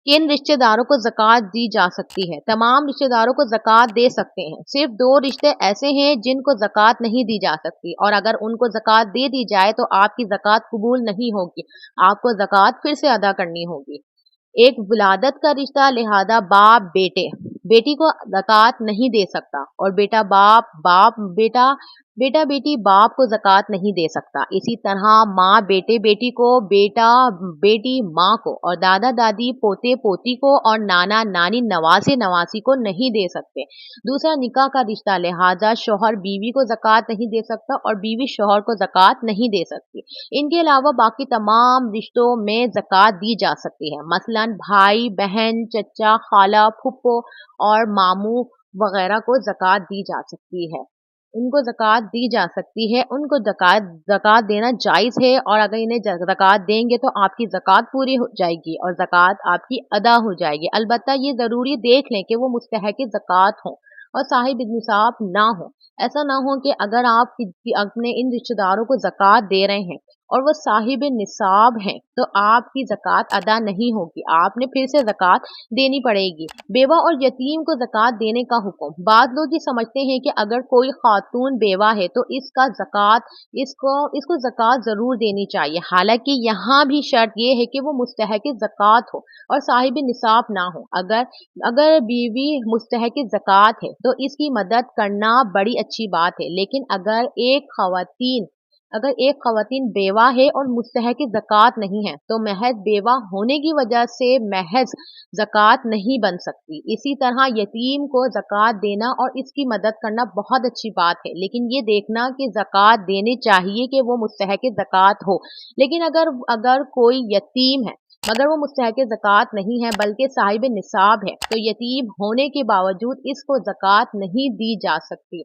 किन रिश्तेदारों को ज़कात दी जा सकती है? तमाम रिश्तेदारों को ज़कात दे सकते हैं। सिर्फ़ 2 रिश्ते ऐसे हैं जिनको ज़कात नहीं दी जा सकती और अगर उनको ज़कात दे दी जाए तो आपकी ज़कात कबूल नहीं होगी। आपको ज़कात फिर से अदा करनी होगी। एक विलादत का रिश्ता लिहाजा बाप बेटे, बेटी को ज़कात नहीं दे सकता और बेटा बाप, बाप बेटा, बेटा बेटी बाप को ज़कात नहीं दे सकता। इसी तरह माँ बेटे बेटी को, बेटा बेटी माँ को और दादा दादी पोते पोती को और नाना नानी नवासे नवासी को नहीं दे सकते। दूसरा निकाह का रिश्ता लिहाजा शौहर बीवी को ज़कात नहीं दे सकता और बीवी शौहर को ज़कात नहीं दे सकती। इनके अलावा बाकी तमाम रिश्तों में ज़कात दी जा सकती है। मसलन भाई, बहन, चचा, खाला, फूफो और मामू वगैरह को ज़कात दी जा सकती है। उनको ज़कात दी जा सकती है, उनको ज़कात ज़कात देना जायज़ है और अगर इन्हें ज़कात देंगे तो आपकी ज़कात पूरी हो जाएगी और ज़कात आपकी अदा हो जाएगी। अलबत्ता ये ज़रूरी देख लें कि वो मुस्तहक़ ज़कात हों और साहिब निसाब ना हो। ऐसा ना हो कि अगर आप अपने इन रिश्तेदारों को ज़कात दे रहे हैं और वो साहिब निसाब हैं, तो आपकी ज़कात अदा नहीं होगी, आपने फिर से ज़कात देनी पड़ेगी। बेवा और यतीम को ज़कात देने का हुक्म। बाद लोग ये समझते हैं कि अगर कोई खातून बेवा है तो इसका ज़कात इसको इसको ज़कात ज़रूर देनी चाहिए। हालाँकि यहाँ भी शर्त ये है कि वो मुस्तहक़ ज़कात हो और साहिब निसाब ना हो। अगर अगर बीवी मुस्तहक़ ज़कात है तो इसकी मदद करना बड़ी अच्छी बात है। लेकिन अगर एक ख़वातीन बेवा है और मुस्तहक़ ज़कात नहीं है, तो महज़ बेवा होने की वजह से महज़ ज़कात नहीं बन सकती। इसी तरह यतीम को ज़कात देना और इसकी मदद करना बहुत अच्छी बात है, लेकिन ये देखना कि ज़कात देनी चाहिए कि वो मुस्तहक़ ज़कात हो। लेकिन अगर अगर कोई यतीम है, मगर वो मुस्तहक़ ज़कात नहीं है बल्कि साहिब निसाब है, तो यतीम होने के बावजूद इसको ज़कात नहीं दी जा सकती।